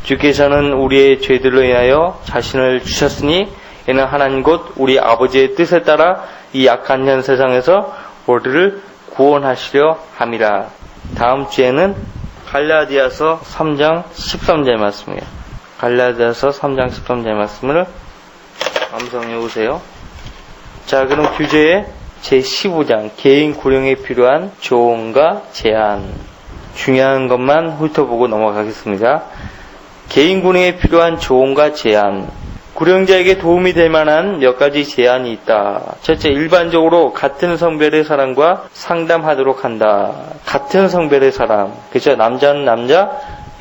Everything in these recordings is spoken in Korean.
주께서는 우리의 죄들로 인하여 자신을 주셨으니 이는 하나님 곧 우리 아버지의 뜻에 따라 이 약한 현 세상에서 우리를 구원하시려 함이라. 다음 주에는 갈라디아서 3장 13절의 말씀이에요. 갈라디아서 3장 13절의 말씀을 암송해 오세요. 자, 그럼 규제의 제15장 개인 구령에 필요한 조언과 제안, 중요한 것만 훑어보고 넘어가겠습니다. 개인 구령에 필요한 조언과 제안, 구령자에게 도움이 될 만한 몇 가지 제안이 있다. 첫째, 일반적으로 같은 성별의 사람과 상담하도록 한다. 같은 성별의 사람, 그죠? 남자는 남자,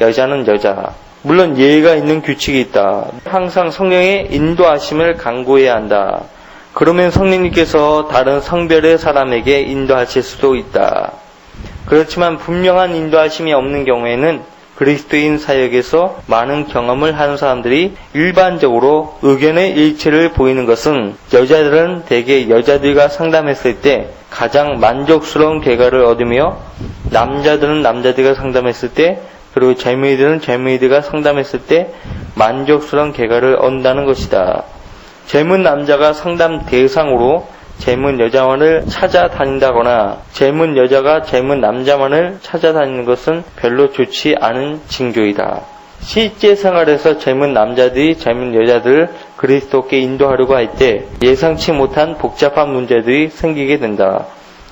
여자는 여자. 물론 예의가 있는 규칙이 있다. 항상 성령의 인도하심을 강구해야 한다. 그러면 성령님께서 다른 성별의 사람에게 인도하실 수도 있다. 그렇지만 분명한 인도하심이 없는 경우에는 그리스도인 사역에서 많은 경험을 하는 사람들이 일반적으로 의견의 일치를 보이는 것은 여자들은 대개 여자들과 상담했을 때 가장 만족스러운 결과를 얻으며 남자들은 남자들과 상담했을 때 그리고 젊은이들은 젊은이들과 상담했을 때 만족스러운 결과를 얻는다는 것이다. 젊은 남자가 상담 대상으로 젊은 여자만을 찾아다닌다거나 젊은 여자가 젊은 남자만을 찾아다니는 것은 별로 좋지 않은 징조이다. 실제 생활에서 젊은 남자들이 젊은 여자들을 그리스도께 인도하려고 할 때 예상치 못한 복잡한 문제들이 생기게 된다.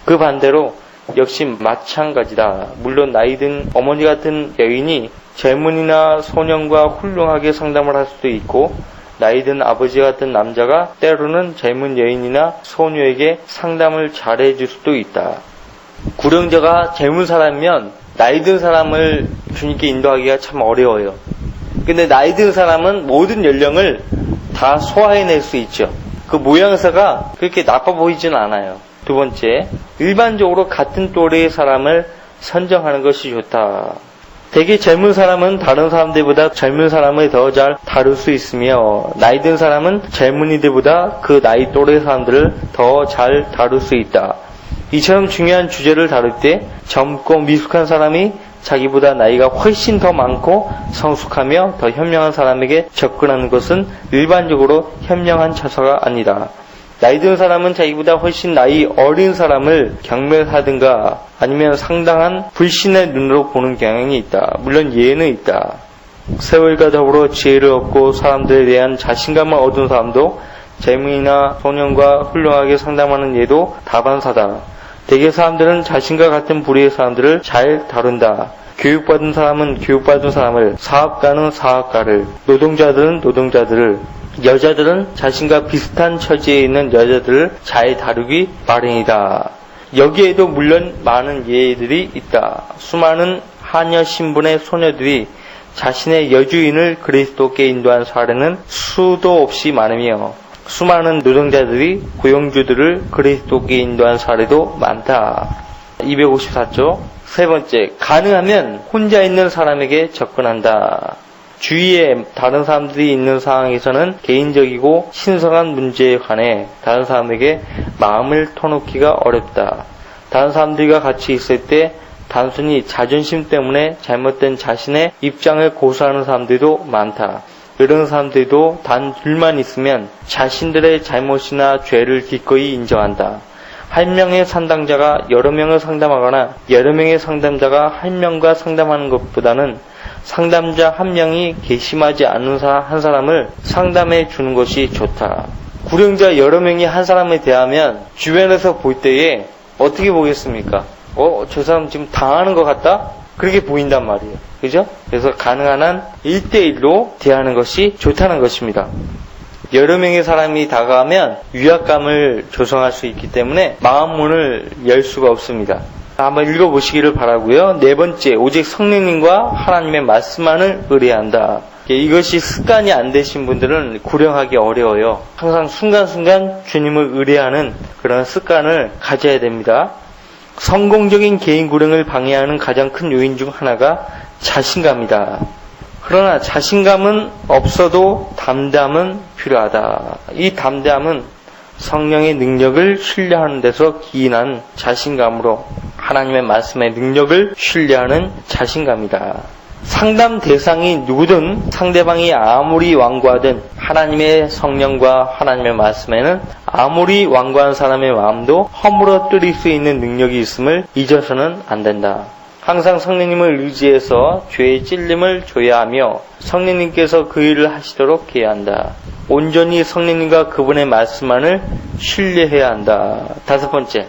그 반대로 역시 마찬가지다. 물론 나이든 어머니 같은 여인이 젊은이나 소년과 훌륭하게 상담을 할 수도 있고 나이든 아버지 같은 남자가 때로는 젊은 여인이나 소녀에게 상담을 잘해줄 수도 있다. 구령자가 젊은 사람이면 나이든 사람을 주님께 인도하기가 참 어려워요. 근데 나이든 사람은 모든 연령을 다 소화해낼 수 있죠. 그 모양새가 그렇게 나빠 보이지는 않아요. 두 번째, 일반적으로 같은 또래의 사람을 선정하는 것이 좋다. 되게 젊은 사람은 다른 사람들보다 젊은 사람을 더 잘 다룰 수 있으며 나이 든 사람은 젊은이들보다 그 나이 또래 사람들을 더 잘 다룰 수 있다. 이처럼 중요한 주제를 다룰 때 젊고 미숙한 사람이 자기보다 나이가 훨씬 더 많고 성숙하며 더 현명한 사람에게 접근하는 것은 일반적으로 현명한 처사가 아니다. 나이 든 사람은 자기보다 훨씬 나이 어린 사람을 경멸하든가 아니면 상당한 불신의 눈으로 보는 경향이 있다. 물론 예는 있다. 세월과 더불어 지혜를 얻고 사람들에 대한 자신감을 얻은 사람도 젊은이나 소년과 훌륭하게 상담하는 예도 다반사다. 대개 사람들은 자신과 같은 부류의 사람들을 잘 다룬다. 교육받은 사람은 교육받은 사람을, 사업가는 사업가를, 노동자들은 노동자들을, 여자들은 자신과 비슷한 처지에 있는 여자들을 잘 다루기 마련이다. 여기에도 물론 많은 예들이 있다. 수많은 하녀 신분의 소녀들이 자신의 여주인을 그리스도께 인도한 사례는 수도 없이 많으며 수많은 노동자들이 고용주들을 그리스도께 인도한 사례도 많다. 254조. 세 번째, 가능하면 혼자 있는 사람에게 접근한다. 주위에 다른 사람들이 있는 상황에서는 개인적이고 신성한 문제에 관해 다른 사람에게 마음을 터놓기가 어렵다. 다른 사람들과 같이 있을 때 단순히 자존심 때문에 잘못된 자신의 입장을 고수하는 사람들도 많다. 이런 사람들도 단 둘만 있으면 자신들의 잘못이나 죄를 기꺼이 인정한다. 한 명의 상담자가 여러 명을 상담하거나 여러 명의 상담자가 한 명과 상담하는 것보다는 상담자 한 명이 괘씸하지 않은 한 사람을 상담해 주는 것이 좋다. 구령자 여러 명이 한 사람을 대하면 주변에서 볼 때에 어떻게 보겠습니까? 저 사람 지금 당하는 것 같다? 그렇게 보인단 말이에요. 그죠? 그래서 가능한 한 1대1로 대하는 것이 좋다는 것입니다. 여러 명의 사람이 다가가면 위압감을 조성할 수 있기 때문에 마음문을 열 수가 없습니다. 한번 읽어보시기를 바라고요. 네 번째, 오직 성령님과 하나님의 말씀만을 의뢰한다. 이것이 습관이 안 되신 분들은 구령하기 어려워요. 항상 순간순간 주님을 의뢰하는 그런 습관을 가져야 됩니다. 성공적인 개인 구령을 방해하는 가장 큰 요인 중 하나가 자신감이다. 그러나 자신감은 없어도 담대함은 필요하다. 이 담대함은 성령의 능력을 신뢰하는 데서 기인한 자신감으로 하나님의 말씀의 능력을 신뢰하는 자신감이다. 상담 대상이 누구든 상대방이 아무리 완고하든 하나님의 성령과 하나님의 말씀에는 아무리 완고한 사람의 마음도 허물어뜨릴 수 있는 능력이 있음을 잊어서는 안 된다. 항상 성령님을 의지해서 죄의 찔림을 줘야 하며 성령님께서 그 일을 하시도록 해야 한다. 온전히 성령님과 그분의 말씀만을 신뢰해야 한다. 5번째,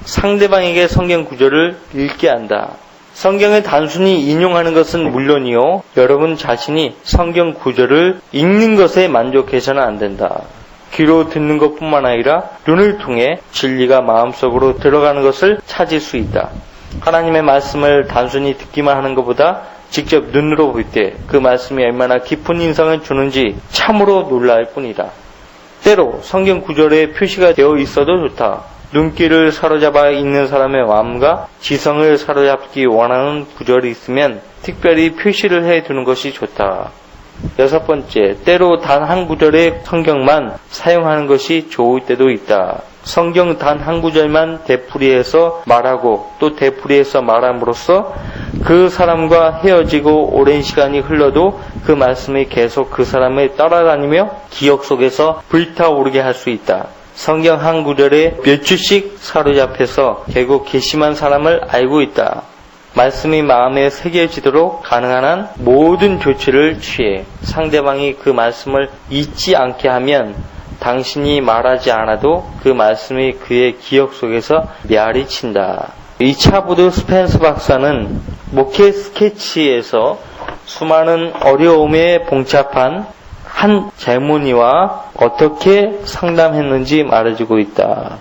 상대방에게 성경 구절을 읽게 한다. 성경을 단순히 인용하는 것은 물론이요, 여러분 자신이 성경 구절을 읽는 것에 만족해서는 안 된다. 귀로 듣는 것뿐만 아니라 눈을 통해 진리가 마음속으로 들어가는 것을 찾을 수 있다. 하나님의 말씀을 단순히 듣기만 하는 것보다 직접 눈으로 볼 때 그 말씀이 얼마나 깊은 인상을 주는지 참으로 놀랄 뿐이다. 때로 성경 구절에 표시가 되어 있어도 좋다. 눈길을 사로잡아 읽는 사람의 마음과 지성을 사로잡기 원하는 구절이 있으면 특별히 표시를 해두는 것이 좋다. 6번째, 때로 단 한 구절의 성경만 사용하는 것이 좋을 때도 있다. 성경 단 한 구절만 되풀이해서 말하고 또 되풀이해서 말함으로써 그 사람과 헤어지고 오랜 시간이 흘러도 그 말씀이 계속 그 사람을 따라다니며 기억 속에서 불타오르게 할 수 있다. 성경 한 구절에 몇 주씩 사로잡혀서 결국 괘씸한 사람을 알고 있다. 말씀이 마음에 새겨지도록 가능한 한 모든 조치를 취해 상대방이 그 말씀을 잊지 않게 하면 당신이 말하지 않아도 그 말씀이 그의 기억 속에서 메아리 친다. 2차 부도 스펜서 박사는 목회 스케치에서 수많은 어려움에 봉착한 한 젊은이와 어떻게 상담했는지 말해주고 있다.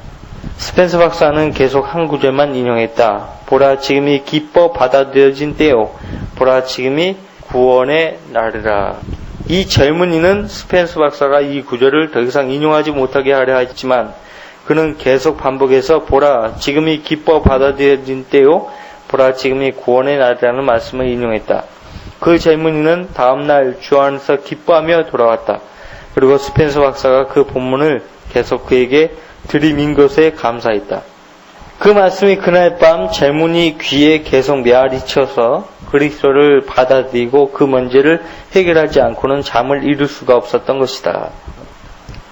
스펜서 박사는 계속 한 구절만 인용했다. 보라, 지금이 기뻐 받아들여진 때요. 보라, 지금이 구원의 날이라. 이 젊은이는 스펜서 박사가 이 구절을 더 이상 인용하지 못하게 하려 했지만 그는 계속 반복해서 보라, 지금이 기뻐 받아들여진 때요. 보라, 지금이 구원의 날이라는 말씀을 인용했다. 그 젊은이는 다음날 주 안에서 기뻐하며 돌아왔다. 그리고 스펜서 박사가 그 본문을 계속 그에게 들이민 것에 감사했다. 그 말씀이 그날 밤 젊은이 귀에 계속 메아리쳐서 그리스도를 받아들이고 그 문제를 해결하지 않고는 잠을 이룰 수가 없었던 것이다.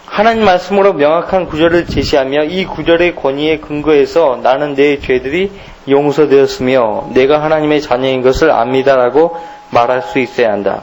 하나님 말씀으로 명확한 구절을 제시하며 이 구절의 권위에 근거해서 나는 내 죄들이 용서되었으며 내가 하나님의 자녀인 것을 압니다라고 말할 수 있어야 한다.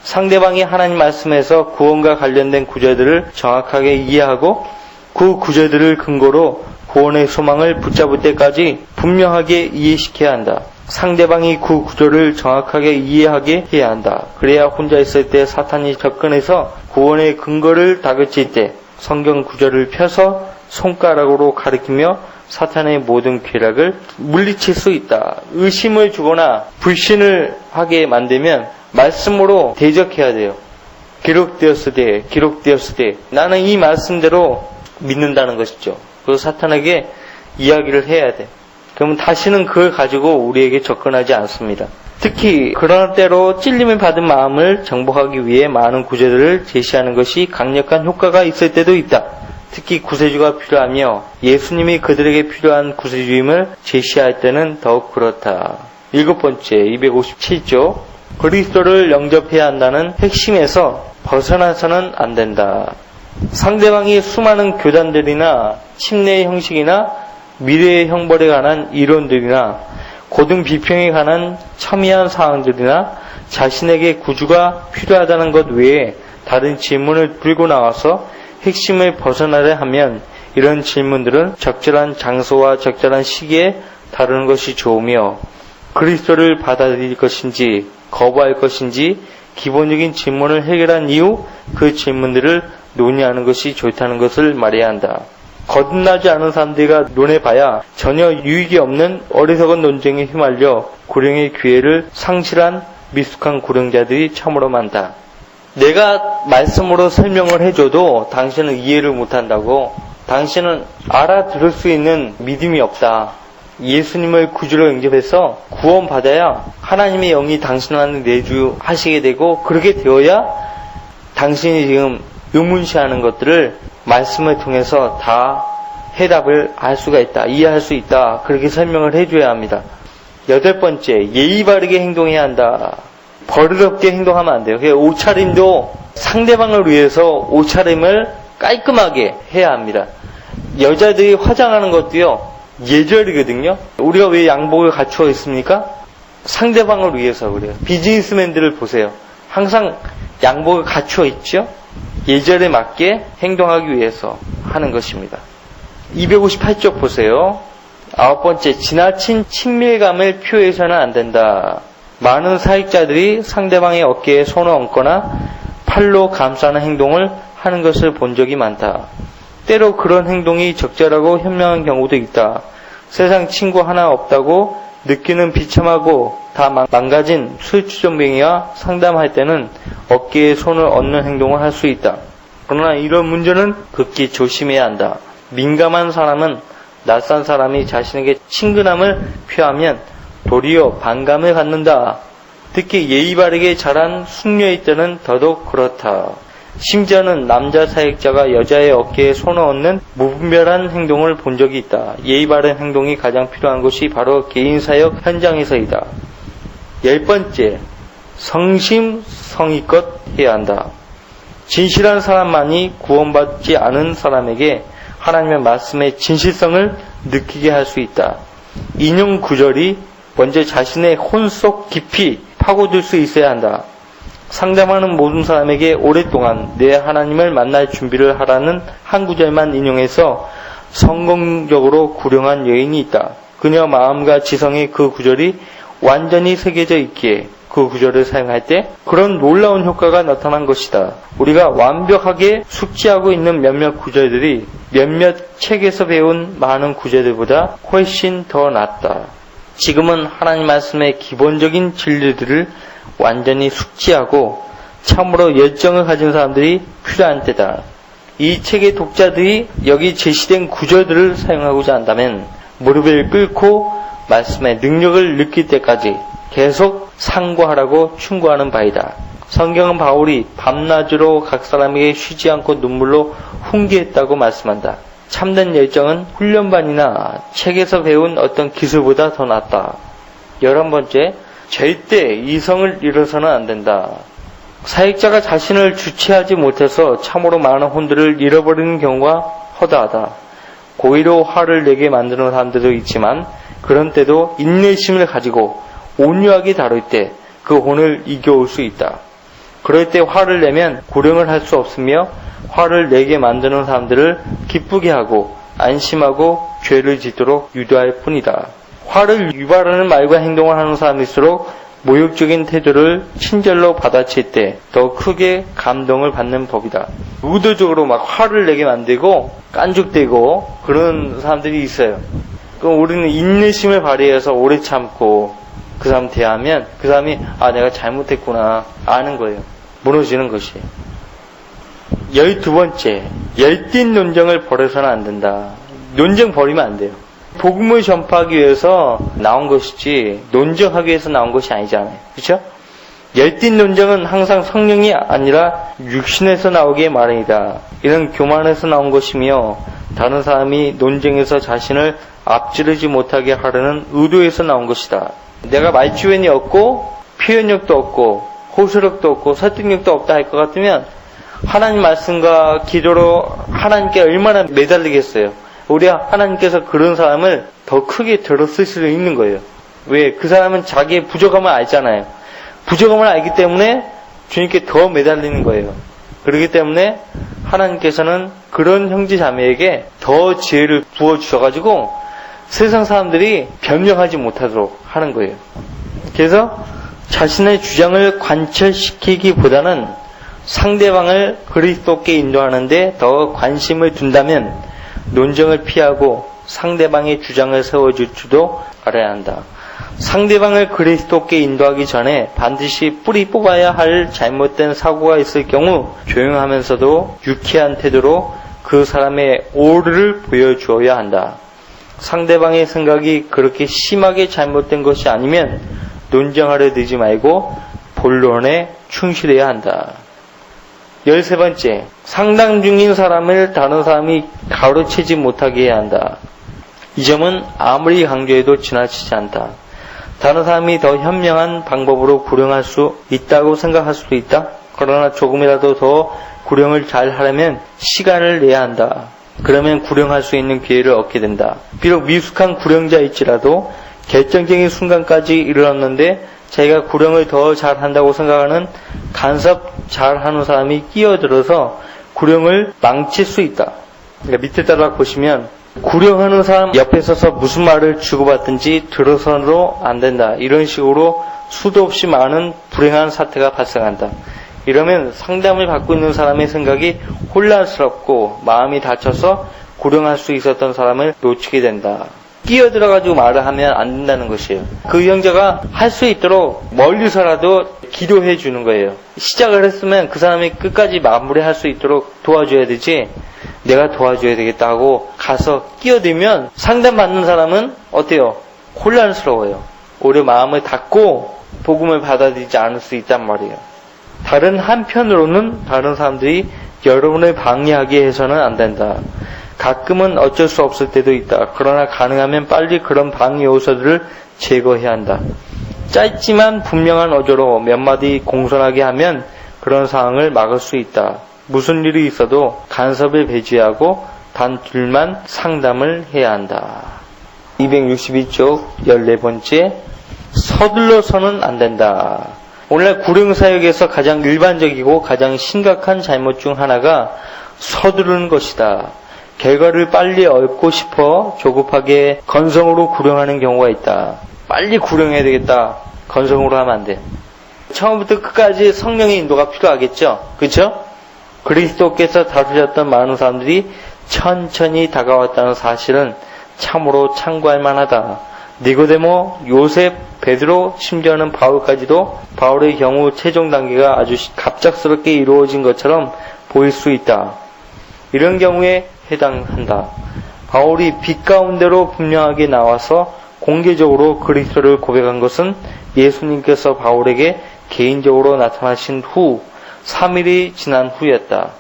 상대방이 하나님 말씀에서 구원과 관련된 구절들을 정확하게 이해하고 그 구절들을 근거로 구원의 소망을 붙잡을 때까지 분명하게 이해시켜야 한다. 상대방이 그 구절을 정확하게 이해하게 해야 한다. 그래야 혼자 있을 때 사탄이 접근해서 구원의 근거를 다그칠 때 성경 구절을 펴서 손가락으로 가리키며 사탄의 모든 쾌락을 물리칠 수 있다. 의심을 주거나 불신을 하게 만들면 말씀으로 대적해야 돼요. 기록되었으되 나는 이 말씀대로 믿는다는 것이죠. 그 사탄에게 이야기를 해야 돼. 그러면 다시는 그걸 가지고 우리에게 접근하지 않습니다. 특히 그런 때로 찔림을 받은 마음을 정복하기 위해 많은 구절들을 제시하는 것이 강력한 효과가 있을 때도 있다. 특히 구세주가 필요하며 예수님이 그들에게 필요한 구세주임을 제시할 때는 더욱 그렇다. 7번째, 257조. 그리스도를 영접해야 한다는 핵심에서 벗어나서는 안 된다. 상대방이 수많은 교단들이나 침례의 형식이나 미래의 형벌에 관한 이론들이나 고등 비평에 관한 첨예한 사항들이나 자신에게 구주가 필요하다는 것 외에 다른 질문을 들고 나와서 핵심을 벗어나려 하면 이런 질문들은 적절한 장소와 적절한 시기에 다루는 것이 좋으며 그리스도를 받아들일 것인지 거부할 것인지 기본적인 질문을 해결한 이후 그 질문들을 논의하는 것이 좋다는 것을 말해야 한다. 거듭나지 않은 사람들과 논해봐야 전혀 유익이 없는 어리석은 논쟁에 휘말려 구령의 기회를 상실한 미숙한 구령자들이 참으로 많다. 내가 말씀으로 설명을 해줘도 당신은 이해를 못한다고, 당신은 알아들을 수 있는 믿음이 없다. 예수님을 구주로 영접해서 구원받아야 하나님의 영이 당신한테 내주하시게 되고, 그렇게 되어야 당신이 지금 의문시하는 것들을 말씀을 통해서 다 해답을 알 수가 있다. 이해할 수 있다. 그렇게 설명을 해줘야 합니다. 8번째, 예의 바르게 행동해야 한다. 버릇없게 행동하면 안 돼요. 옷차림도 상대방을 위해서 옷차림을 깔끔하게 해야 합니다. 여자들이 화장하는 것도요, 예절이거든요. 우리가 왜 양복을 갖추어 있습니까? 상대방을 위해서 그래요. 비즈니스맨들을 보세요. 항상 양복을 갖추어 있죠? 예절에 맞게 행동하기 위해서 하는 것입니다. 258쪽 보세요. 9번째, 지나친 친밀감을 표해서는 안 된다. 많은 사역자들이 상대방의 어깨에 손을 얹거나 팔로 감싸는 행동을 하는 것을 본 적이 많다. 때로 그런 행동이 적절하고 현명한 경우도 있다. 세상 친구 하나 없다고 느끼는 비참하고 다 망가진 술주정뱅이와 상담할 때는 어깨에 손을 얹는 행동을 할 수 있다. 그러나 이런 문제는 극히 조심해야 한다. 민감한 사람은 낯선 사람이 자신에게 친근함을 표하면 도리어 반감을 갖는다. 특히 예의 바르게 자란 숙녀일 때는 더더욱 그렇다. 심지어는 남자 사역자가 여자의 어깨에 손을 얹는 무분별한 행동을 본 적이 있다. 예의 바른 행동이 가장 필요한 것이 바로 개인 사역 현장에서이다. 10번째, 성심성의껏 해야 한다. 진실한 사람만이 구원받지 않은 사람에게 하나님의 말씀의 진실성을 느끼게 할 수 있다. 인용 구절이 먼저 자신의 혼 속 깊이 파고들 수 있어야 한다. 상담하는 모든 사람에게 오랫동안 내 하나님을 만날 준비를 하라는 한 구절만 인용해서 성공적으로 구령한 여인이 있다. 그녀 마음과 지성에 그 구절이 완전히 새겨져 있기에 그 구절을 사용할 때 그런 놀라운 효과가 나타난 것이다. 우리가 완벽하게 숙지하고 있는 몇몇 구절들이 몇몇 책에서 배운 많은 구절들보다 훨씬 더 낫다. 지금은 하나님 말씀의 기본적인 진리들을 완전히 숙지하고 참으로 열정을 가진 사람들이 필요한 때다. 이 책의 독자들이 여기 제시된 구절들을 사용하고자 한다면 무릎을 꿇고 말씀의 능력을 느낄 때까지 계속 상고하라고 충고하는 바이다. 성경은 바울이 밤낮으로 각 사람에게 쉬지 않고 눈물로 훈계했다고 말씀한다. 참된 열정은 훈련반이나 책에서 배운 어떤 기술보다 더 낫다. 11번째, 절대 이성을 잃어서는 안 된다. 사역자가 자신을 주체하지 못해서 참으로 많은 혼들을 잃어버리는 경우가 허다하다. 고의로 화를 내게 만드는 사람들도 있지만 그런 때도 인내심을 가지고 온유하게 다룰 때 그 혼을 이겨올 수 있다. 그럴 때 화를 내면 구령을 할 수 없으며 화를 내게 만드는 사람들을 기쁘게 하고 안심하고 죄를 짓도록 유도할 뿐이다. 화를 유발하는 말과 행동을 하는 사람일수록 모욕적인 태도를 친절로 받아칠 때 더 크게 감동을 받는 법이다. 의도적으로 막 화를 내게 만들고 깐죽대고 그런 사람들이 있어요. 그럼 우리는 인내심을 발휘해서 오래 참고 그 사람 대하면 그 사람이 내가 잘못했구나 아는 거예요. 무너지는 것이. 12번째, 열띤 논쟁을 벌여서는 안 된다. 논쟁 벌이면 안 돼요. 복음을 전파하기 위해서 나온 것이지 논쟁하기 위해서 나온 것이 아니잖아요. 그렇죠? 열띤 논쟁은 항상 성령이 아니라 육신에서 나오기에 마련이다. 이런 교만에서 나온 것이며 다른 사람이 논쟁에서 자신을 앞지르지 못하게 하려는 의도에서 나온 것이다. 내가 말주변이 없고 표현력도 없고 호소력도 없고 설득력도 없다 할 것 같으면 하나님 말씀과 기도로 하나님께 얼마나 매달리겠어요. 우리 하나님께서 그런 사람을 더 크게 들었을 수도 있는 거예요. 왜? 그 사람은 자기의 부족함을 알잖아요. 부족함을 알기 때문에 주님께 더 매달리는 거예요. 그렇기 때문에 하나님께서는 그런 형제 자매에게 더 지혜를 부어주셔가지고 세상 사람들이 변명하지 못하도록 하는 거예요. 그래서 자신의 주장을 관철시키기보다는 상대방을 그리스도께 인도하는데 더 관심을 둔다면 논쟁을 피하고 상대방의 주장을 세워줄 줄도 알아야 한다. 상대방을 그리스도께 인도하기 전에 반드시 뿌리 뽑아야 할 잘못된 사고가 있을 경우 조용하면서도 유쾌한 태도로 그 사람의 오류를 보여주어야 한다. 상대방의 생각이 그렇게 심하게 잘못된 것이 아니면 논쟁하려 들지 말고 본론에 충실해야 한다. 13번째, 상담 중인 사람을 다른 사람이 가로채지 못하게 해야 한다. 이 점은 아무리 강조해도 지나치지 않다. 다른 사람이 더 현명한 방법으로 구령할 수 있다고 생각할 수도 있다. 그러나 조금이라도 더 구령을 잘 하려면 시간을 내야 한다. 그러면 구령할 수 있는 기회를 얻게 된다. 비록 미숙한 구령자일지라도 결정적인 순간까지 이르렀는데 자기가 구령을 더 잘한다고 생각하는 간섭 잘하는 사람이 끼어들어서 구령을 망칠 수 있다. 그러니까 밑에 따라 보시면 구령하는 사람 옆에 서서 무슨 말을 주고받든지 들어서도 안 된다. 이런 식으로 수도 없이 많은 불행한 사태가 발생한다. 이러면 상담을 받고 있는 사람의 생각이 혼란스럽고 마음이 다쳐서 구령할 수 있었던 사람을 놓치게 된다. 끼어들어가지고 말을 하면 안 된다는 것이에요. 그 형제가 할 수 있도록 멀리서라도 기도해 주는 거예요. 시작을 했으면 그 사람이 끝까지 마무리할 수 있도록 도와줘야 되지, 내가 도와줘야 되겠다 하고 가서 끼어들면 상담받는 사람은 어때요? 혼란스러워요. 오히려 마음을 닫고 복음을 받아들이지 않을 수 있단 말이에요. 다른 한편으로는 다른 사람들이 여러분을 방해하게 해서는 안 된다. 가끔은 어쩔 수 없을 때도 있다. 그러나 가능하면 빨리 그런 방해 요소들을 제거해야 한다. 짧지만 분명한 어조로 몇 마디 공손하게 하면 그런 상황을 막을 수 있다. 무슨 일이 있어도 간섭을 배제하고 단 둘만 상담을 해야 한다. 262쪽 14번째, 서둘러서는 안 된다. 오늘날 구령사역에서 가장 일반적이고 가장 심각한 잘못 중 하나가 서두르는 것이다. 결과를 빨리 얻고 싶어 조급하게 건성으로 구령하는 경우가 있다. 빨리 구령해야 되겠다. 건성으로 하면 안 돼. 처음부터 끝까지 성령의 인도가 필요하겠죠. 그렇죠? 그리스도께서 다루셨던 많은 사람들이 천천히 다가왔다는 사실은 참으로 참고할 만하다. 니고데모, 요셉, 베드로, 심지어는 바울까지도 바울의 경우 최종 단계가 아주 갑작스럽게 이루어진 것처럼 보일 수 있다. 이런 경우에 해당한다. 바울이 빛 가운데로 분명하게 나와서 공개적으로 그리스도를 고백한 것은 예수님께서 바울에게 개인적으로 나타나신 후 3일이 지난 후였다.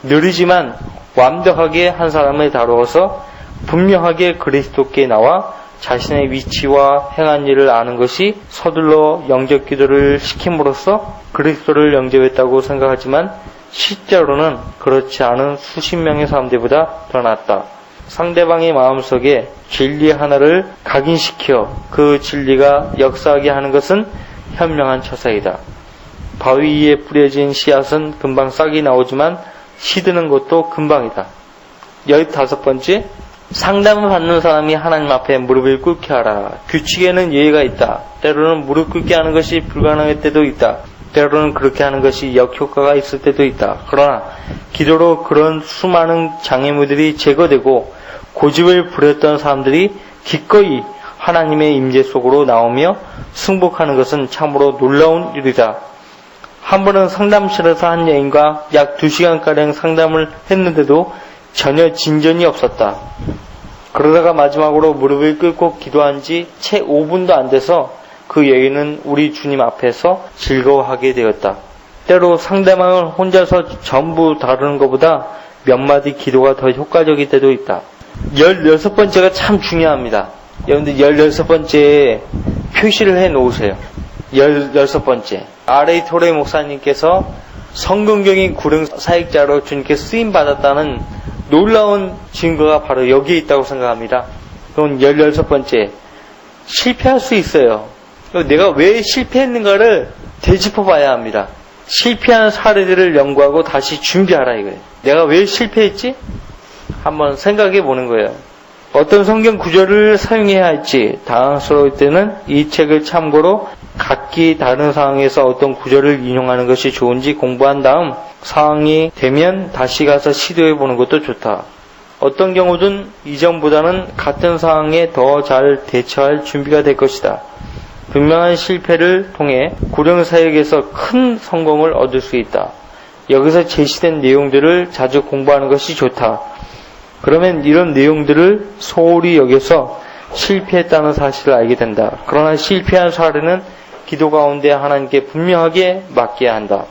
느리지만 완벽하게 한 사람을 다루어서 분명하게 그리스도께 나와 자신의 위치와 행한 일을 아는 것이 서둘러 영접 기도를 시킴으로써 그리스도를 영접했다고 생각하지만 실제로는 그렇지 않은 수십 명의 사람들보다 더 낫다. 상대방의 마음속에 진리 하나를 각인시켜 그 진리가 역사하게 하는 것은 현명한 처사이다. 바위 위에 뿌려진 씨앗은 금방 싹이 나오지만 시드는 것도 금방이다. 15번째, 상담을 받는 사람이 하나님 앞에 무릎을 꿇게 하라. 규칙에는 예의가 있다. 때로는 무릎 꿇게 하는 것이 불가능할 때도 있다. 때로는 그렇게 하는 것이 역효과가 있을 때도 있다. 그러나 기도로 그런 수많은 장애물들이 제거되고 고집을 부렸던 사람들이 기꺼이 하나님의 임재 속으로 나오며 승복하는 것은 참으로 놀라운 일이다. 한 번은 상담실에서 한 여인과 약 2시간가량 상담을 했는데도 전혀 진전이 없었다. 그러다가 마지막으로 무릎을 꿇고 기도한 지 채 5분도 안 돼서 그 여인은 우리 주님 앞에서 즐거워하게 되었다. 때로 상대방을 혼자서 전부 다루는 것보다 몇 마디 기도가 더 효과적일 때도 있다. 16번째가 참 중요합니다. 여러분들 16번째에 표시를 해 놓으세요. 16번째. R.A. 토레 목사님께서 성경적인 구령 사역자로 주님께 쓰임 받았다는 놀라운 증거가 바로 여기에 있다고 생각합니다. 그건 16번째. 실패할 수 있어요. 내가 왜 실패했는가를 되짚어 봐야 합니다. 실패한 사례들을 연구하고 다시 준비하라 이거예요. 내가 왜 실패했지? 한번 생각해 보는 거예요. 어떤 성경 구절을 사용해야 할지 당황스러울 때는 이 책을 참고로 각기 다른 상황에서 어떤 구절을 인용하는 것이 좋은지 공부한 다음 상황이 되면 다시 가서 시도해 보는 것도 좋다. 어떤 경우든 이전보다는 같은 상황에 더 잘 대처할 준비가 될 것이다. 분명한 실패를 통해 구령사역에서 큰 성공을 얻을 수 있다. 여기서 제시된 내용들을 자주 공부하는 것이 좋다. 그러면 이런 내용들을 소홀히 여겨서 실패했다는 사실을 알게 된다. 그러나 실패한 사례는 기도 가운데 하나님께 분명하게 맡겨야 한다.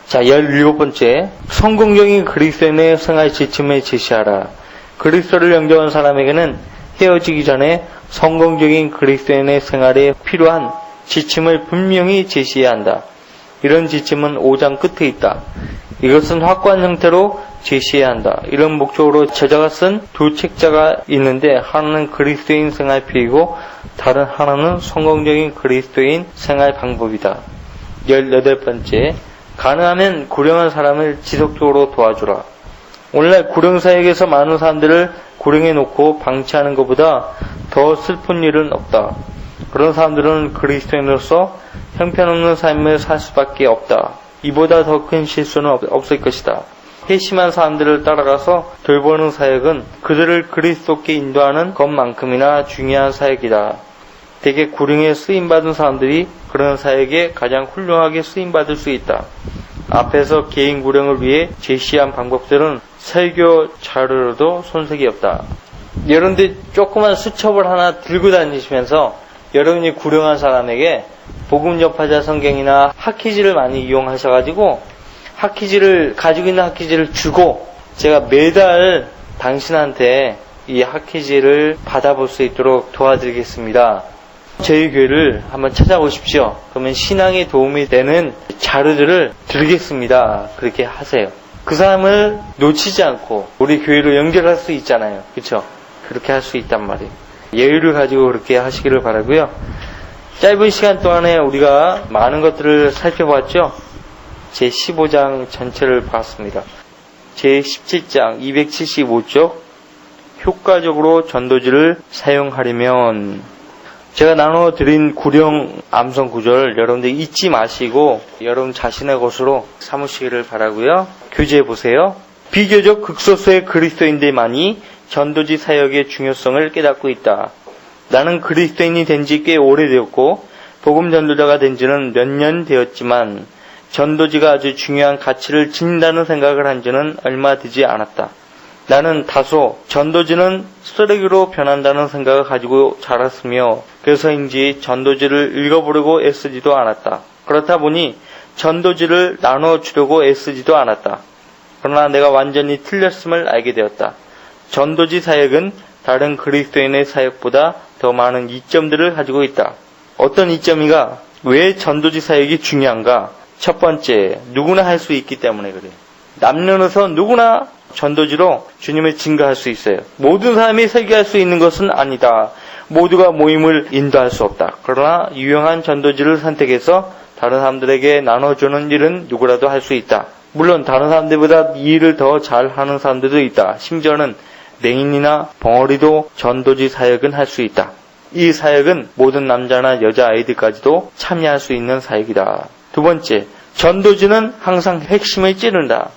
자, 17번째. 성공적인 그리스도인의 생활 지침을 제시하라. 그리스도를 영접한 사람에게는 헤어지기 전에 성공적인 그리스도인의 생활에 필요한 지침을 분명히 제시해야 한다. 이런 지침은 5장 끝에 있다. 이것은 확고한 형태로 제시해야 한다. 이런 목적으로 저자가 쓴 두 책자가 있는데 하나는 그리스도인 생활 필이고 다른 하나는 성공적인 그리스도인 생활 방법이다. 18번째, 가능하면 구령한 사람을 지속적으로 도와주라. 오늘날 구령사역에서 많은 사람들을 구령해 놓고 방치하는 것보다 더 슬픈 일은 없다. 그런 사람들은 그리스도인으로서 형편없는 삶을 살 수밖에 없다. 이보다 더 큰 실수는 없을 것이다. 회심한 사람들을 따라가서 돌보는 사역은 그들을 그리스도께 인도하는 것만큼이나 중요한 사역이다. 대개 구령에 쓰임받은 사람들이 그런 사역에 가장 훌륭하게 쓰임받을 수 있다. 앞에서 개인 구령을 위해 제시한 방법들은 설교 자료로도 손색이 없다. 여러분들 조그만 수첩을 하나 들고 다니시면서 여러분이 구령한 사람에게 복음 접하자 성경이나 핫키즈를 많이 이용하셔가지고 가지고 있는 핫키즈를 주고 제가 매달 당신한테 이 핫키즈를 받아볼 수 있도록 도와드리겠습니다. 저희 교회를 한번 찾아오십시오. 그러면 신앙에 도움이 되는 자료들을 드리겠습니다. 그렇게 하세요. 그 사람을 놓치지 않고 우리 교회로 연결할 수 있잖아요. 그렇죠? 그렇게 할 수 있단 말이에요. 여유를 가지고 그렇게 하시기를 바라고요. 짧은 시간 동안에 우리가 많은 것들을 살펴봤죠. 제15장 전체를 봤습니다. 제17장 275쪽 효과적으로 전도지를 사용하려면 제가 나눠드린 구령 암송 구절 여러분들 잊지 마시고 여러분 자신의 것으로 삼으시기를 바라고요. 교재해 보세요. 비교적 극소수의 그리스도인들만이 전도지 사역의 중요성을 깨닫고 있다. 나는 그리스도인이 된 지 꽤 오래되었고 복음 전도자가 된 지는 몇 년 되었지만 전도지가 아주 중요한 가치를 지닌다는 생각을 한 지는 얼마 되지 않았다. 나는 다소 전도지는 쓰레기로 변한다는 생각을 가지고 자랐으며 그래서인지 전도지를 읽어보려고 애쓰지도 않았다. 그렇다 보니 전도지를 나눠주려고 애쓰지도 않았다. 그러나 내가 완전히 틀렸음을 알게 되었다. 전도지 사역은 다른 그리스도인의 사역보다 더 많은 이점들을 가지고 있다. 어떤 이점이가 왜 전도지 사역이 중요한가? 첫 번째, 누구나 할 수 있기 때문에 그래요. 남녀노소 누구나 전도지로 주님을 증거할 수 있어요. 모든 사람이 설교할 수 있는 것은 아니다. 모두가 모임을 인도할 수 없다. 그러나 유용한 전도지를 선택해서 다른 사람들에게 나눠주는 일은 누구라도 할 수 있다. 물론 다른 사람들보다 이 일을 더 잘하는 사람들도 있다. 심지어는 맹인이나 벙어리도 전도지 사역은 할 수 있다. 이 사역은 모든 남자나 여자아이들까지도 참여할 수 있는 사역이다. 두 번째, 전도지는 항상 핵심을 찌른다.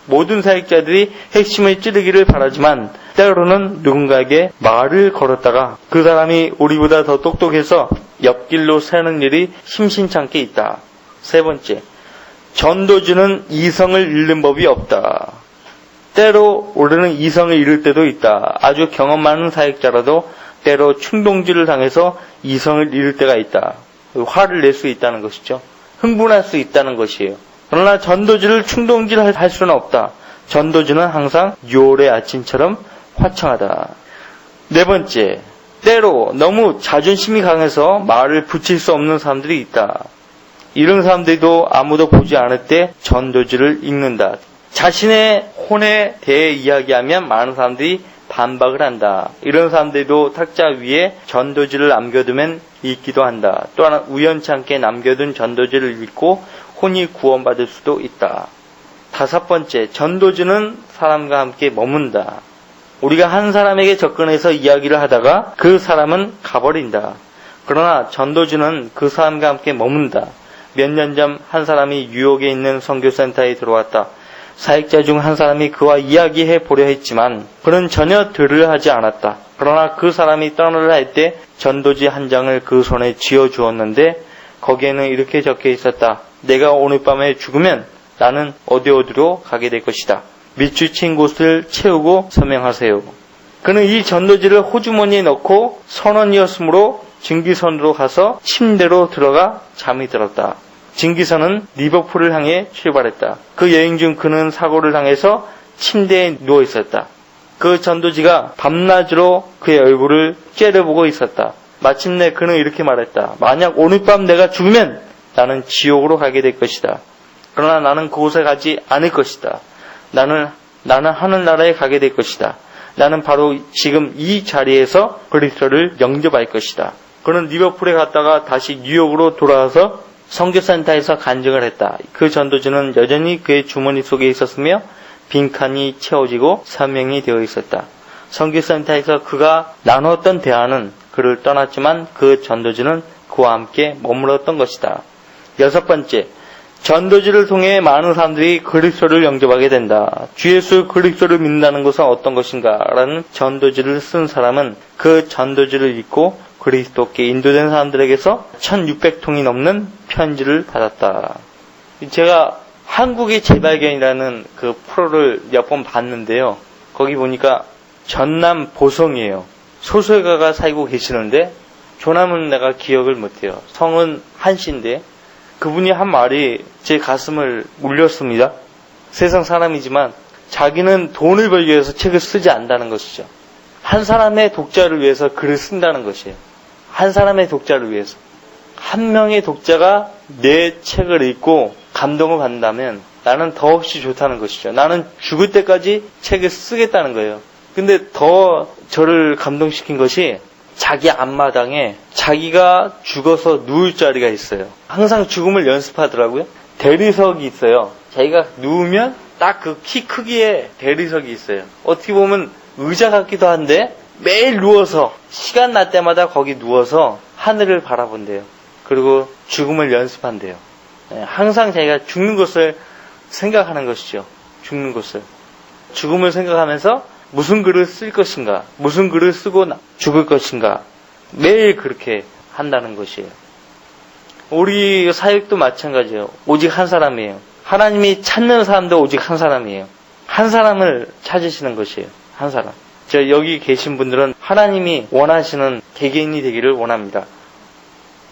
모든 사역자들이 핵심을 찌르기를 바라지만 때로는 누군가에게 말을 걸었다가 그 사람이 우리보다 더 똑똑해서 옆길로 새는 일이 심심찮게 있다. 세 번째, 전도지는 이성을 잃는 법이 없다. 때로 우리는 이성을 잃을 때도 있다. 아주 경험 많은 사역자라도 때로 충동질을 당해서 이성을 잃을 때가 있다. 화를 낼 수 있다는 것이죠. 흥분할 수 있다는 것이에요. 그러나 전도지를 충동질할 수는 없다. 전도지는 항상 6월의 아침처럼 화창하다. 네 번째, 때로 너무 자존심이 강해서 말을 붙일 수 없는 사람들이 있다. 이런 사람들도 아무도 보지 않을 때 전도지를 읽는다. 자신의 혼에 대해 이야기하면 많은 사람들이 반박을 한다. 이런 사람들도 탁자 위에 전도지를 남겨두면 읽기도 한다. 또한 우연찮게 남겨둔 전도지를 읽고 혼이 구원받을 수도 있다. 다섯 번째, 전도지는 사람과 함께 머문다. 우리가 한 사람에게 접근해서 이야기를 하다가 그 사람은 가버린다. 그러나 전도지는 그 사람과 함께 머문다. 몇 년 전 한 사람이 뉴욕에 있는 선교센터에 들어왔다. 사역자 중 한 사람이 그와 이야기해 보려 했지만 그는 전혀 들으려 하지 않았다. 그러나 그 사람이 떠나려 할 때 전도지 한 장을 그 손에 쥐어 주었는데 거기에는 이렇게 적혀 있었다. 내가 오늘 밤에 죽으면 나는 어디로 가게 될 것이다. 밑줄 곳을 채우고 서명하세요. 그는 이 전도지를 호주머니에 넣고 선원이었으므로 증기선으로 가서 침대로 들어가 잠이 들었다. 증기선은 리버풀을 향해 출발했다. 그 여행 중 그는 사고를 당해서 침대에 누워 있었다. 그 전도지가 밤낮으로 그의 얼굴을 째려보고 있었다. 마침내 그는 이렇게 말했다. 만약 오늘 밤 내가 죽으면 나는 지옥으로 가게 될 것이다. 그러나 나는 그곳에 가지 않을 것이다. 나는 하늘나라에 가게 될 것이다. 나는 바로 지금 이 자리에서 그리스도를 영접할 것이다. 그는 리버풀에 갔다가 다시 뉴욕으로 돌아와서 선교센터에서 간증을 했다. 그 전도지는 여전히 그의 주머니 속에 있었으며 빈칸이 채워지고 선명이 되어 있었다. 선교센터에서 그가 나누었던 대화는 그를 떠났지만 그 전도지는 그와 함께 머물렀던 것이다. 6번째, 전도지를 통해 많은 사람들이 그리스도를 영접하게 된다. 주 예수 그리스도를 믿는다는 것은 어떤 것인가? 라는 전도지를 쓴 사람은 그 전도지를 읽고 그리스도께 인도된 사람들에게서 1600통이 넘는 편지를 받았다. 제가 한국의 재발견이라는 그 프로를 몇 번 봤는데요. 거기 보니까 전남 보성이에요. 소설가가 살고 계시는데 조남은 내가 기억을 못해요. 성은 한씨인데 그분이 한 말이 제 가슴을 울렸습니다. 세상 사람이지만 자기는 돈을 벌기 위해서 책을 쓰지 않는다는 것이죠. 한 사람의 독자를 위해서 글을 쓴다는 것이에요. 한 사람의 독자를 위해서. 한 명의 독자가 내 책을 읽고 감동을 받는다면 나는 더없이 좋다는 것이죠. 나는 죽을 때까지 책을 쓰겠다는 거예요. 근데 더 저를 감동시킨 것이 자기 앞마당에 자기가 죽어서 누울 자리가 있어요. 항상 죽음을 연습하더라고요. 대리석이 있어요. 자기가 누우면 딱 그 키 크기의 대리석이 있어요. 어떻게 보면 의자 같기도 한데 매일 누워서 시간 날 때마다 거기 누워서 하늘을 바라본대요. 그리고 죽음을 연습한대요. 항상 자기가 죽는 것을 생각하는 것이죠. 죽는 것을. 죽음을 생각하면서 무슨 글을 쓸 것인가, 무슨 글을 쓰고 죽을 것인가, 매일 그렇게 한다는 것이에요. 우리 사역도 마찬가지예요. 오직 한 사람이에요. 하나님이 찾는 사람도 오직 한 사람이에요. 한 사람을 찾으시는 것이에요. 한 사람. 여기 계신 분들은 하나님이 원하시는 개개인이 되기를 원합니다.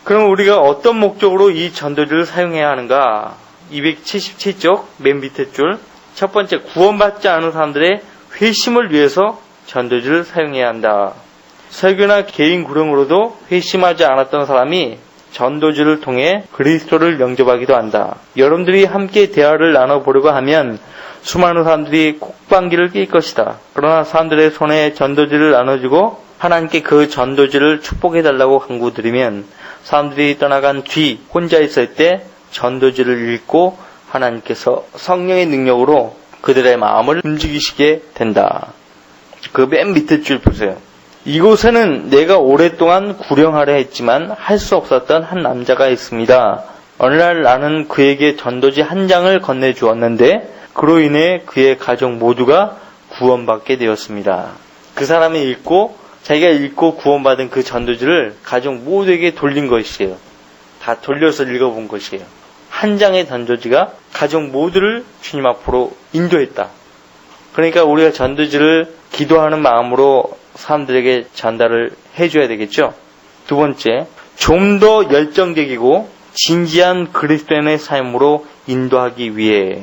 그럼 우리가 어떤 목적으로 이 전도지를 사용해야 하는가? 277쪽 맨 밑에 줄. 첫 번째, 구원받지 않은 사람들의 회심을 위해서 전도지를 사용해야 한다. 설교나 개인 구령으로도 회심하지 않았던 사람이 전도지를 통해 그리스도를 영접하기도 한다. 여러분들이 함께 대화를 나눠보려고 하면 수많은 사람들이 콕방귀를 낄 것이다. 그러나 사람들의 손에 전도지를 나눠주고 하나님께 그 전도지를 축복해달라고 간구드리면 사람들이 떠나간 뒤 혼자 있을 때 전도지를 읽고 하나님께서 성령의 능력으로 그들의 마음을 움직이시게 된다. 그 맨 밑에 줄 보세요. 이곳에는 내가 오랫동안 구령하려 했지만 할 수 없었던 한 남자가 있습니다. 어느 날 나는 그에게 전도지 한 장을 건네주었는데 그로 인해 그의 가족 모두가 구원받게 되었습니다. 그 사람이 읽고 자기가 읽고 구원받은 그 전도지를 가족 모두에게 돌린 것이에요. 다 돌려서 읽어본 것이에요. 한 장의 전도지가 가족 모두를 주님 앞으로 인도했다. 그러니까 우리가 전도지를 기도하는 마음으로 사람들에게 전달을 해줘야 되겠죠. 두 번째, 좀 더 열정적이고 진지한 그리스도인의 삶으로 인도하기 위해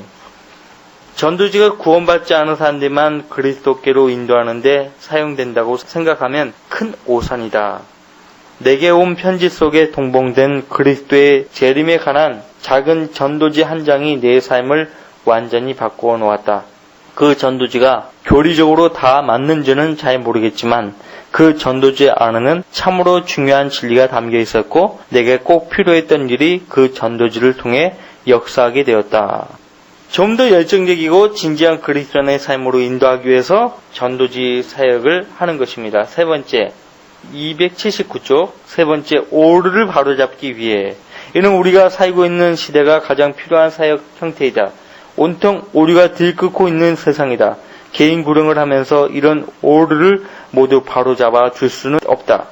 전도지가 구원받지 않은 사람들만 그리스도께로 인도하는데 사용된다고 생각하면 큰 오산이다. 내게 온 편지 속에 동봉된 그리스도의 재림에 관한 작은 전도지 한 장이 내 삶을 완전히 바꾸어 놓았다. 그 전도지가 교리적으로 다 맞는지는 잘 모르겠지만 그 전도지 안에는 참으로 중요한 진리가 담겨 있었고 내게 꼭 필요했던 일이 그 전도지를 통해 역사하게 되었다. 좀 더 열정적이고 진지한 그리스도인의 삶으로 인도하기 위해서 전도지 사역을 하는 것입니다. 세 번째, 279쪽 세 번째, 오류를 바로잡기 위해. 이는 우리가 살고 있는 시대가 가장 필요한 사역 형태이다. 온통 오류가 들끓고 있는 세상이다. 개인 구령을 하면서 이런 오류를 모두 바로잡아 줄 수는 없다.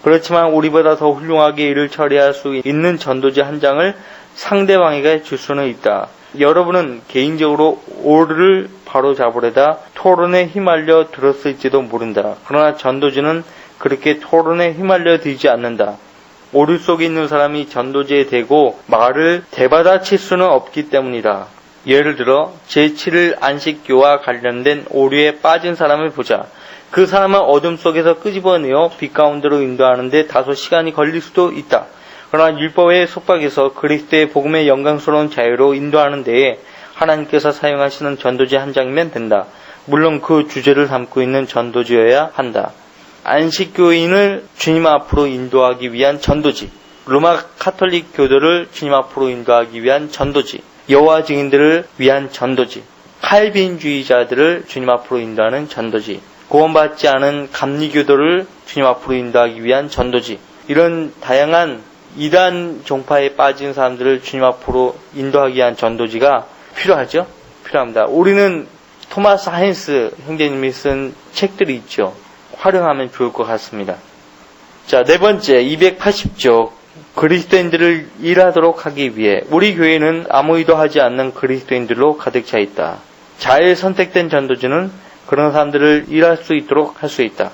그렇지만 우리보다 더 훌륭하게 일을 처리할 수 있는 전도지 한 장을 상대방에게 줄 수는 있다. 여러분은 개인적으로 오류를 바로잡으려다 토론에 휘말려 들었을지도 모른다. 그러나 전도지는 그렇게 토론에 휘말려 들지 않는다. 오류 속에 있는 사람이 전도지에 대고 말을 대받아칠 수는 없기 때문이다. 예를 들어 제7일 안식교와 관련된 오류에 빠진 사람을 보자. 그 사람은 어둠 속에서 끄집어내어 빛 가운데로 인도하는데 다소 시간이 걸릴 수도 있다. 그러나 율법의 속박에서 그리스도의 복음의 영광스러운 자유로 인도하는 데에 하나님께서 사용하시는 전도지 한 장이면 된다. 물론 그 주제를 담고 있는 전도지여야 한다. 안식교인을 주님 앞으로 인도하기 위한 전도지, 로마 카톨릭 교도를 주님 앞으로 인도하기 위한 전도지, 여호와 증인들을 위한 전도지, 칼빈주의자들을 주님 앞으로 인도하는 전도지, 구원받지 않은 감리교도를 주님 앞으로 인도하기 위한 전도지, 이런 다양한 이단 종파에 빠진 사람들을 주님 앞으로 인도하기 위한 전도지가 필요하죠? 필요합니다. 우리는 토마스 하인스 형제님이 쓴 책들이 있죠. 활용하면 좋을 것 같습니다. 자, 네 번째, 280조. 그리스도인들을 일하도록 하기 위해 우리 교회는 아무 일도 하지 않는 그리스도인들로 가득 차 있다. 잘 선택된 전도지는 그런 사람들을 일할 수 있도록 할 수 있다.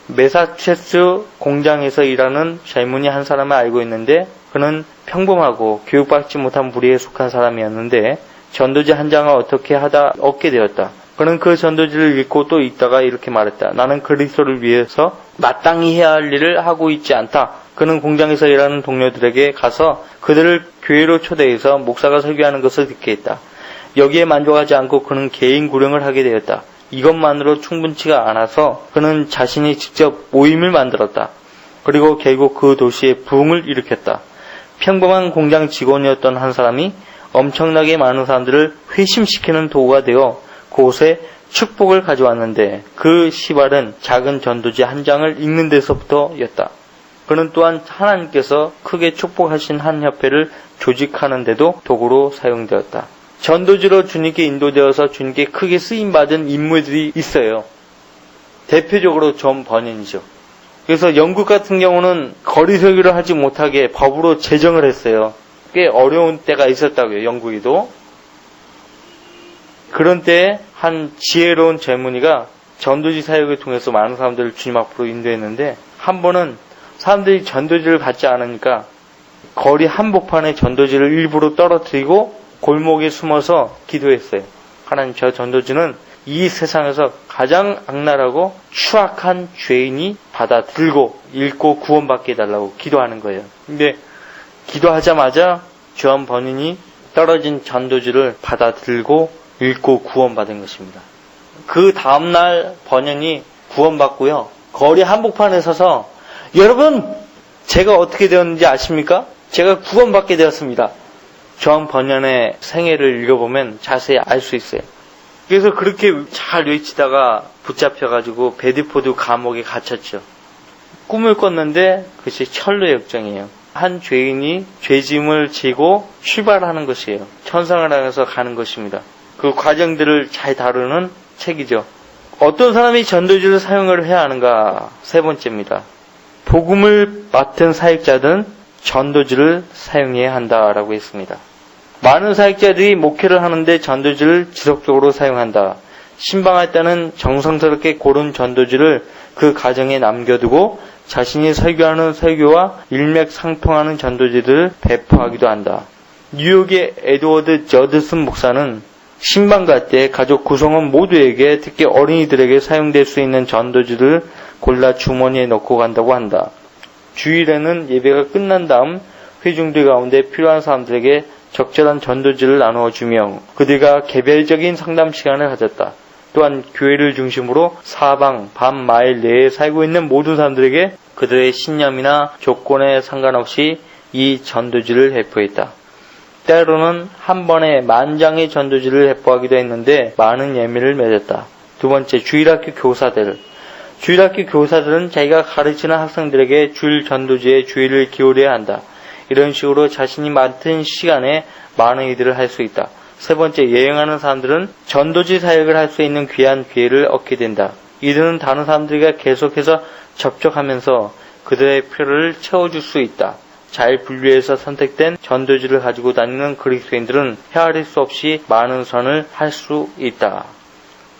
매사추세츠 공장에서 일하는 젊은이 한 사람을 알고 있는데 그는 평범하고 교육받지 못한 무리에 속한 사람이었는데 전도지 한 장을 어떻게 하다 얻게 되었다. 그는 그 전도지를 읽고 또 읽다가 이렇게 말했다. 나는 그리스도를 위해서 마땅히 해야 할 일을 하고 있지 않다. 그는 공장에서 일하는 동료들에게 가서 그들을 교회로 초대해서 목사가 설교하는 것을 듣게 했다. 여기에 만족하지 않고 그는 개인 구령을 하게 되었다. 이것만으로 충분치가 않아서 그는 자신이 직접 모임을 만들었다. 그리고 결국 그 도시에 부흥을 일으켰다. 평범한 공장 직원이었던 한 사람이 엄청나게 많은 사람들을 회심시키는 도구가 되어 그곳에 축복을 가져왔는데 그 시발은 작은 전도지 한 장을 읽는 데서부터였다. 그는 또한 하나님께서 크게 축복하신 한 협회를 조직하는 데도 도구로 사용되었다. 전도지로 주님께 인도되어서 주님께 크게 쓰임받은 인물들이 있어요. 대표적으로 존 버닌이죠. 그래서 영국 같은 경우는 거리 설교를 하지 못하게 법으로 제정을 했어요. 꽤 어려운 때가 있었다고요. 영국에도. 그런 때에 한 지혜로운 젊은이가 전도지 사역을 통해서 많은 사람들을 주님 앞으로 인도했는데 한 번은 사람들이 전도지를 받지 않으니까 거리 한복판에 전도지를 일부러 떨어뜨리고 골목에 숨어서 기도했어요. 하나님, 저 전도지는 이 세상에서 가장 악랄하고 추악한 죄인이 받아 들고 읽고 구원받게 해달라고 기도하는 거예요. 근데 기도하자마자 존 버닌이 떨어진 전도지를 받아 들고 읽고 구원받은 것입니다. 그 다음날 버닌이 구원받고요. 거리 한복판에 서서 여러분, 제가 어떻게 되었는지 아십니까? 제가 구원받게 되었습니다. 존 버닌의 생애를 읽어보면 자세히 알 수 있어요. 그래서 그렇게 잘 외치다가 붙잡혀가지고 베드포드 감옥에 갇혔죠. 꿈을 꿨는데 그것이 철로 역정이에요. 한 죄인이 죄짐을 지고 출발하는 것이에요. 천상을 향해서 가는 것입니다. 그 과정들을 잘 다루는 책이죠. 어떤 사람이 전도지를 사용을 해야 하는가? 세 번째입니다. 복음을 맡은 사역자들은 전도지를 사용해야 한다라고 했습니다. 많은 사역자들이 목회를 하는데 전도지를 지속적으로 사용한다. 신방할 때는 정성스럽게 고른 전도지를 그 가정에 남겨두고 자신이 설교하는 설교와 일맥상통하는 전도지들을 배포하기도 한다. 뉴욕의 에드워드 저드슨 목사는 신방갈 때 가족 구성원 모두에게, 특히 어린이들에게 사용될 수 있는 전도지를 골라 주머니에 넣고 간다고 한다. 주일에는 예배가 끝난 다음 회중들 가운데 필요한 사람들에게 적절한 전도지를 나누어주며 그들과 개별적인 상담 시간을 가졌다. 또한 교회를 중심으로 사방, 반 마일 내에 살고 있는 모든 사람들에게 그들의 신념이나 조건에 상관없이 이 전도지를 배포했다. 때로는 한 번에 10,000장의 전도지를 배포하기도 했는데 많은 예매를 맺었다. 두 번째, 주일학교 교사들. 주일학교 교사들은 자기가 가르치는 학생들에게 주일 전도지에 주의를 기울여야 한다. 이런 식으로 자신이 맡은 시간에 많은 일들을 할 수 있다. 세 번째, 여행하는 사람들은 전도지 사역을 할 수 있는 귀한 기회를 얻게 된다. 이들은 다른 사람들과 계속해서 접촉하면서 그들의 필요를 채워줄 수 있다. 잘 분류해서 선택된 전도지를 가지고 다니는 그리스도인들은 헤아릴 수 없이 많은 선을 할 수 있다.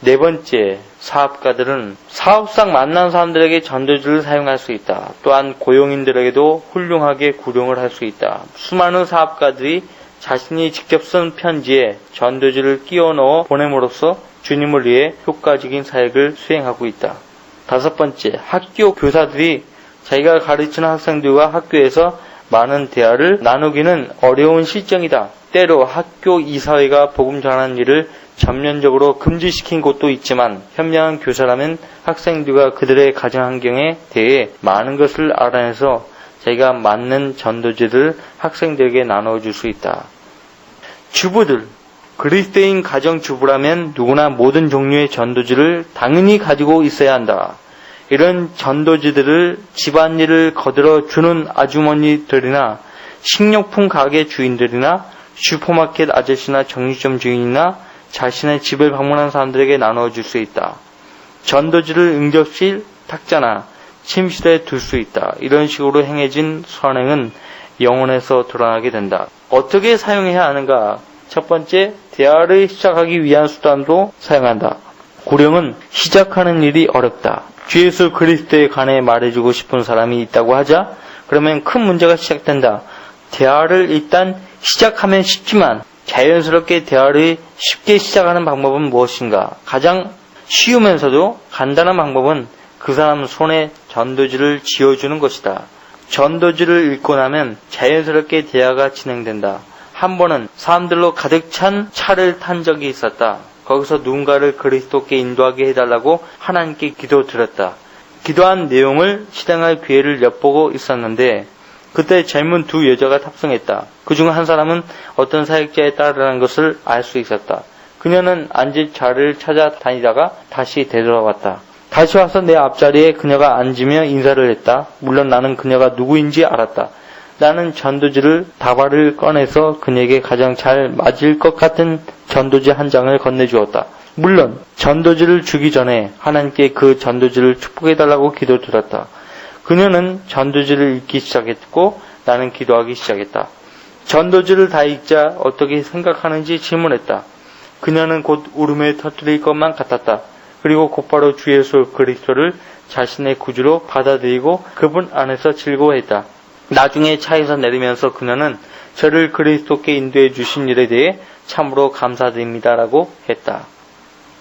네 번째, 사업가들은 사업상 만난 사람들에게 전도지를 사용할 수 있다. 또한 고용인들에게도 훌륭하게 구령을 할 수 있다. 수많은 사업가들이 자신이 직접 쓴 편지에 전도지를 끼워 넣어 보냄으로써 주님을 위해 효과적인 사역을 수행하고 있다. 5번째, 학교 교사들이 자기가 가르치는 학생들과 학교에서 많은 대화를 나누기는 어려운 실정이다. 때로 학교 이사회가 복음 전하는 일을 전면적으로 금지시킨 곳도 있지만 현명한 교사라면 학생들과 그들의 가정 환경에 대해 많은 것을 알아내서 자기가 맞는 전도지를 학생들에게 나눠줄 수 있다. 주부들, 그리스도인 가정주부라면 누구나 모든 종류의 전도지를 당연히 가지고 있어야 한다. 이런 전도지들을 집안일을 거들어 주는 아주머니들이나 식료품 가게 주인들이나 슈퍼마켓 아저씨나 정육점 주인이나 자신의 집을 방문한 사람들에게 나눠줄 수 있다. 전도지를 응접실, 탁자나 침실에 둘 수 있다. 이런 식으로 행해진 선행은 영혼에서 드러나게 된다. 어떻게 사용해야 하는가? 첫 번째, 대화를 시작하기 위한 수단도 사용한다. 구령은 시작하는 일이 어렵다. 주 예수 그리스도에 관해 말해주고 싶은 사람이 있다고 하자 그러면 큰 문제가 시작된다. 대화를 일단 시작하면 쉽지만 자연스럽게 대화를 쉽게 시작하는 방법은 무엇인가? 가장 쉬우면서도 간단한 방법은 그 사람 손에 전도지를 쥐어주는 것이다. 전도지를 읽고 나면 자연스럽게 대화가 진행된다. 한 번은 사람들로 가득 찬 차를 탄 적이 있었다. 거기서 누군가를 그리스도께 인도하게 해달라고 하나님께 기도드렸다. 기도한 내용을 실행할 기회를 엿보고 있었는데 그때 젊은 두 여자가 탑승했다. 그중 한 사람은 어떤 사역자에 따르라는 것을 알 수 있었다. 그녀는 앉을 자리를 찾아다니다가 다시 되돌아왔다. 다시 와서 내 앞자리에 그녀가 앉으며 인사를 했다. 물론 나는 그녀가 누구인지 알았다. 나는 전도지를 다발을 꺼내서 그녀에게 가장 잘 맞을 것 같은 전도지 한 장을 건네주었다. 물론 전도지를 주기 전에 하나님께 그 전도지를 축복해달라고 기도드렸다. 그녀는 전도지를 읽기 시작했고 나는 기도하기 시작했다. 전도지를 다 읽자 어떻게 생각하는지 질문했다. 그녀는 곧 울음을 터뜨릴 것만 같았다. 그리고 곧바로 주 예수 그리스도를 자신의 구주로 받아들이고 그분 안에서 즐거워했다. 나중에 차에서 내리면서 그녀는 저를 그리스도께 인도해 주신 일에 대해 참으로 감사드립니다라고 했다.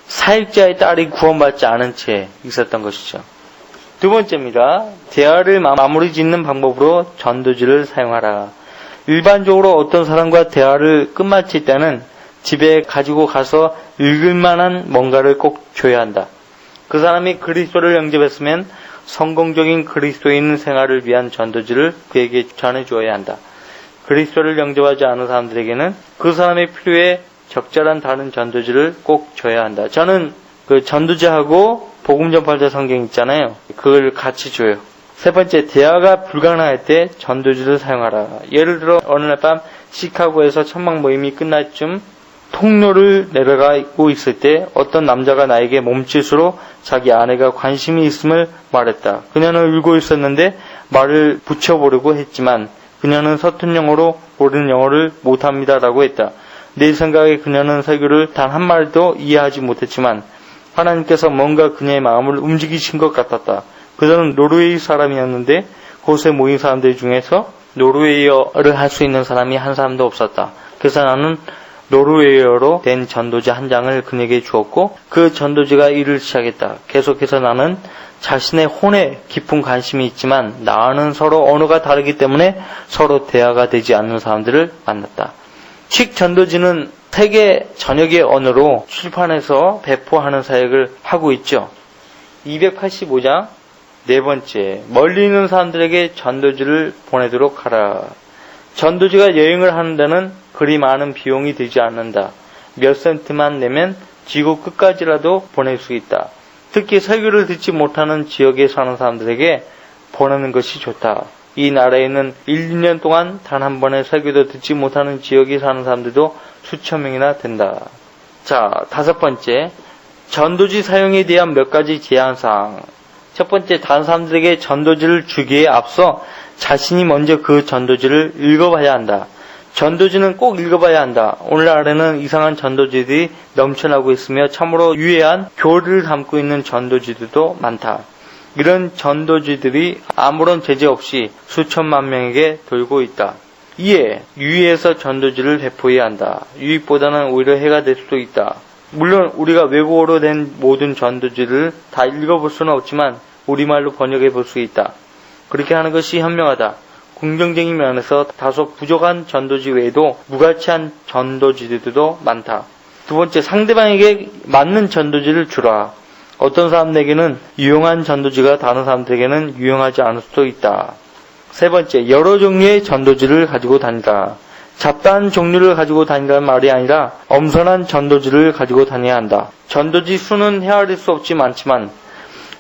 사역자의 딸이 구원받지 않은 채 있었던 것이죠. 두 번째입니다. 대화를 마무리 짓는 방법으로 전도지를 사용하라. 일반적으로 어떤 사람과 대화를 끝마칠 때는 집에 가지고 가서 읽을 만한 뭔가를 꼭 줘야 한다. 그 사람이 그리스도를 영접했으면 성공적인 그리스도인 생활을 위한 전도지를 그에게 전해주어야 한다. 그리스도를 영접하지 않은 사람들에게는 그 사람의 필요에 적절한 다른 전도지를 꼭 줘야 한다. 저는 그 전도지하고 복음 전파자 성경 있잖아요. 그걸 같이 줘요. 세 번째, 대화가 불가능할 때 전도지를 사용하라. 예를 들어 어느 날 밤 시카고에서 천막 모임이 끝날 쯤 통로를 내려가고 있을 때 어떤 남자가 나에게 몸짓으로 자기 아내가 관심이 있음을 말했다. 그녀는 울고 있었는데 말을 붙여보려고 했지만 그녀는 서툰 영어로 모르는 영어를 못합니다라고 했다. 내 생각에 그녀는 설교를 단 한마디도 이해하지 못했지만 하나님께서 뭔가 그녀의 마음을 움직이신 것 같았다. 그녀는 노르웨이 사람이었는데 그곳에 모인 사람들 중에서 노르웨이어를 할 수 있는 사람이 한 사람도 없었다. 그래서 나는 노르웨이어로 된 전도지 한 장을 그에게 주었고 그 전도지가 일을 시작했다. 계속해서 나는 자신의 혼에 깊은 관심이 있지만 나와는 서로 언어가 다르기 때문에 서로 대화가 되지 않는 사람들을 만났다. 식 전도지는 세계 전역의 언어로 출판해서 배포하는 사역을 하고 있죠. 285장 네 번째, 멀리 있는 사람들에게 전도지를 보내도록 하라. 전도지가 여행을 하는 데는 그리 많은 비용이 들지 않는다. 몇 센트만 내면 지구 끝까지라도 보낼 수 있다. 특히 설교를 듣지 못하는 지역에 사는 사람들에게 보내는 것이 좋다. 이 나라에는 1, 2년 동안 단 한 번의 설교도 듣지 못하는 지역에 사는 사람들도 수천 명이나 된다. 자, 다섯 번째, 전도지 사용에 대한 몇 가지 제한사항. 첫 번째, 다른 사람들에게 전도지를 주기에 앞서 자신이 먼저 그 전도지를 읽어봐야 한다. 전도지는 꼭 읽어봐야 한다. 오늘날에는 이상한 전도지들이 넘쳐나고 있으며 참으로 유해한 교리를 담고 있는 전도지들도 많다. 이런 전도지들이 아무런 제재 없이 수천만 명에게 돌고 있다. 이에 유의해서 전도지를 배포해야 한다. 유익보다는 오히려 해가 될 수도 있다. 물론 우리가 외국어로 된 모든 전도지를 다 읽어볼 수는 없지만 우리말로 번역해 볼 수 있다. 그렇게 하는 것이 현명하다. 긍정적인 면에서 다소 부족한 전도지 외에도 무가치한 전도지들도 많다. 두 번째, 상대방에게 맞는 전도지를 주라. 어떤 사람에게는 유용한 전도지가 다른 사람들에게는 유용하지 않을 수도 있다. 세 번째, 여러 종류의 전도지를 가지고 다니라. 잡다한 종류를 가지고 다니라는 말이 아니라 엄선한 전도지를 가지고 다녀야 한다. 전도지 수는 헤아릴 수 없지 많지만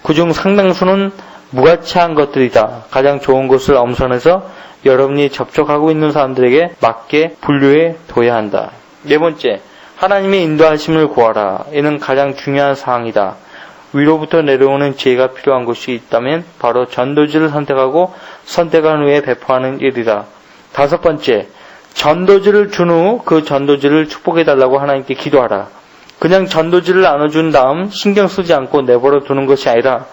그중 상당수는 무가치한 것들이다. 가장 좋은 것을 엄선해서 여러분이 접촉하고 있는 사람들에게 맞게 분류해 둬야 한다. 네 번째, 하나님의 인도하심을 구하라. 이는 가장 중요한 사항이다. 위로부터 내려오는 지혜가 필요한 것이 있다면 바로 전도지를 선택하고 선택한 후에 배포하는 일이다. 다섯 번째, 전도지를 준 후 그 전도지를 축복해달라고 하나님께 기도하라. 그냥 전도지를 나눠준 다음 신경 쓰지 않고 내버려 두는 것이 아니라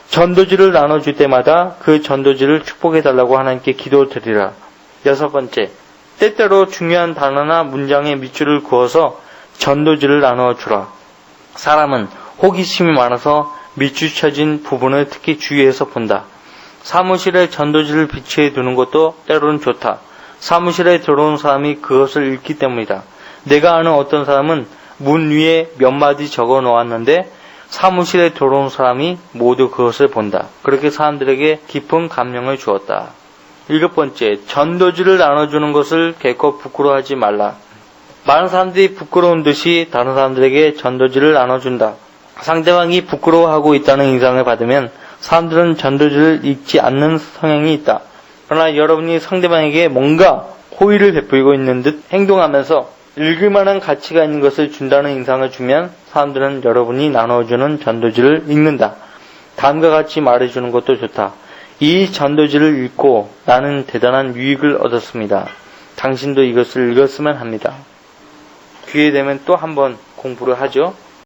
전도지를 나눠줄 때마다 그 전도지를 축복해달라고 하나님께 기도드리라. 여섯 번째, 때때로 중요한 단어나 문장의 밑줄을 그어서 전도지를 나눠주라. 사람은 호기심이 많아서 밑줄 쳐진 부분을 특히 주의해서 본다. 사무실에 전도지를 비치해 두는 것도 때로는 좋다. 사무실에 들어온 사람이 그것을 읽기 때문이다. 내가 아는 어떤 사람은 문 위에 몇 마디 적어 놓았는데 사무실에 들어온 사람이 모두 그것을 본다. 그렇게 사람들에게 깊은 감명을 주었다. 일곱 번째, 전도지를 나눠주는 것을 결코 부끄러워하지 말라. 많은 사람들이 부끄러운 듯이 다른 사람들에게 전도지를 나눠준다. 상대방이 부끄러워하고 있다는 인상을 받으면 사람들은 전도지를 읽지 않는 성향이 있다. 그러나 여러분이 상대방에게 뭔가 호의를 베풀고 있는 듯 행동하면서 읽을 만한 가치가 있는 것을 준다는 인상을 주면 사람들은 여러분이 나눠주는 전도지를 읽는다. 다음과 같이 말해주는 것도 좋다. 이 전도지를 읽고 나는 대단한 유익을 얻었습니다. 당신도 이것을 읽었으면 합니다. 기회 되면 또 한번 공부를 하죠.